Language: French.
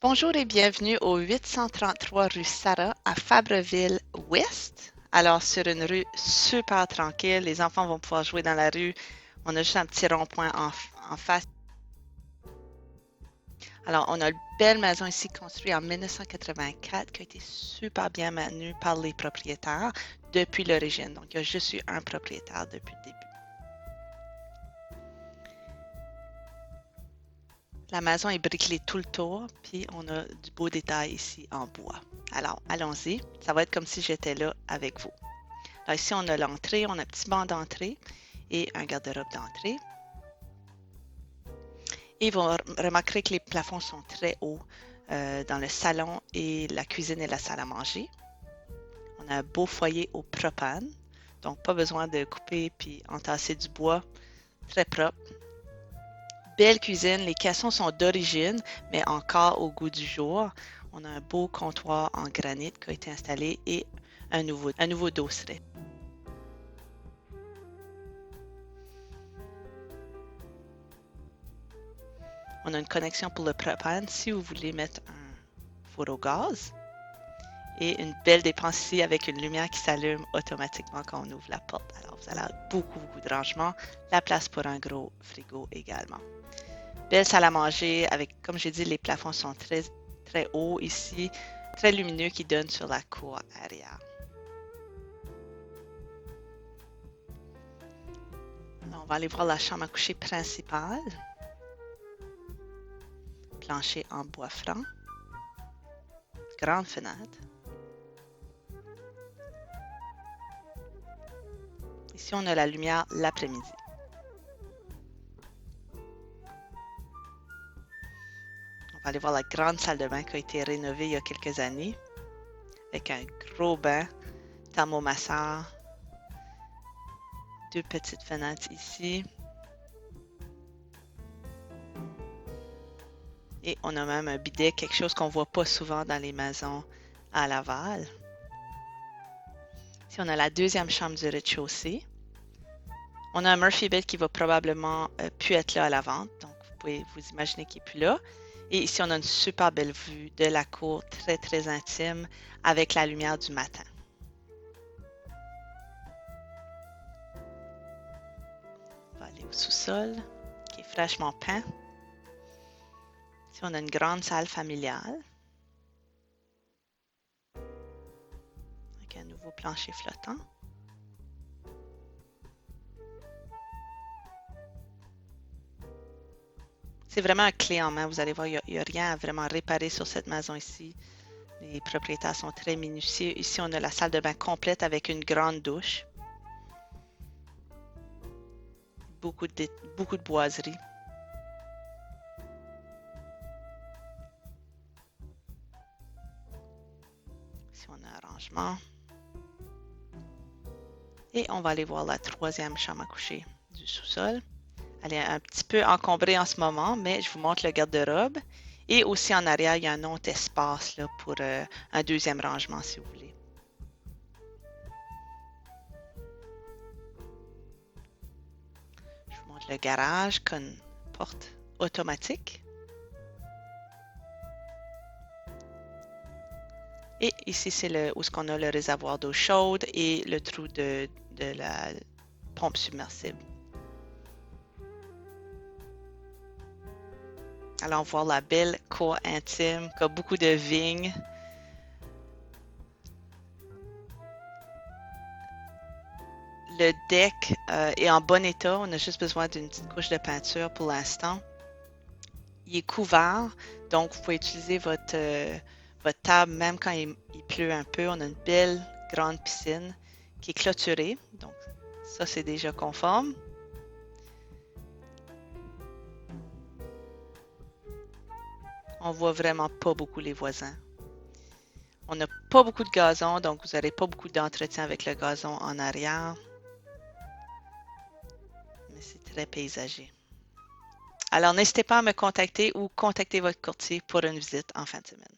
Bonjour et bienvenue au 833 rue Sarah à Fabreville-Ouest. Alors, sur une rue super tranquille, les enfants vont pouvoir jouer dans la rue. On a juste un petit rond-point en face. Alors, on a une belle maison ici construite en 1984 qui a été super bien maintenue par les propriétaires depuis l'origine. Donc, il y a juste eu un propriétaire depuis le début. La maison est bricolée tout le tour, puis on a du beau détail ici en bois. Alors, allons-y. Ça va être comme si j'étais là avec vous. Alors ici, on a l'entrée, on a un petit banc d'entrée et un garde-robe d'entrée. Et vous remarquerez que les plafonds sont très hauts dans le salon et la cuisine et la salle à manger. On a un beau foyer au propane, donc pas besoin de couper puis entasser du bois, très propre. Belle cuisine, les caissons sont d'origine, mais encore au goût du jour. On a un beau comptoir en granit qui a été installé et un nouveau dosseret. On a une connexion pour le propane si vous voulez mettre un four au gaz. Et une belle dépense ici avec une lumière qui s'allume automatiquement quand on ouvre la porte. Alors, vous allez avoir beaucoup de rangements. La place pour un gros frigo également. Belle salle à manger avec, comme j'ai dit, les plafonds sont très hauts ici, très lumineux qui donnent sur la cour arrière. Alors, on va aller voir la chambre à coucher principale. Plancher en bois franc. Grande fenêtre. Ici, on a la lumière l'après-midi. On va aller voir la grande salle de bain qui a été rénovée il y a quelques années avec un gros bain, thermomasseur, deux petites fenêtres ici. Et on a même un bidet, quelque chose qu'on ne voit pas souvent dans les maisons à Laval. Ici, on a la deuxième chambre du rez-de-chaussée. On a un Murphy bed qui va probablement plus être là à la vente, donc vous pouvez vous imaginer qu'il n'est plus là. Et ici, on a une super belle vue de la cour, très intime, avec la lumière du matin. On va aller au sous-sol, qui est fraîchement peint. Ici, on a une grande salle familiale, avec un nouveau plancher flottant. C'est vraiment un clé en main. Vous allez voir, il n'y a rien à vraiment réparer sur cette maison ici. Les propriétaires sont très minutieux. Ici, on a la salle de bain complète avec une grande douche. Beaucoup de boiseries. Ici, on a un rangement. Et on va aller voir la troisième chambre à coucher du sous-sol. Elle est un petit peu encombrée en ce moment, mais je vous montre le garde-robe. Et aussi en arrière, il y a un autre espace là, pour un deuxième rangement, si vous voulez. Je vous montre le garage avec une porte automatique. Et ici, c'est où on a le réservoir d'eau chaude et le trou de la pompe submersible. Allons voir la belle cour intime qui a beaucoup de vignes. Le deck est en bon état. On a juste besoin d'une petite couche de peinture pour l'instant. Il est couvert, donc vous pouvez utiliser votre table même quand il pleut un peu. On a une belle grande piscine qui est clôturée, donc ça c'est déjà conforme. On voit vraiment pas beaucoup les voisins. On n'a pas beaucoup de gazon, donc vous n'aurez pas beaucoup d'entretien avec le gazon en arrière. Mais c'est très paysager. Alors, n'hésitez pas à me contacter ou contacter votre courtier pour une visite en fin de semaine.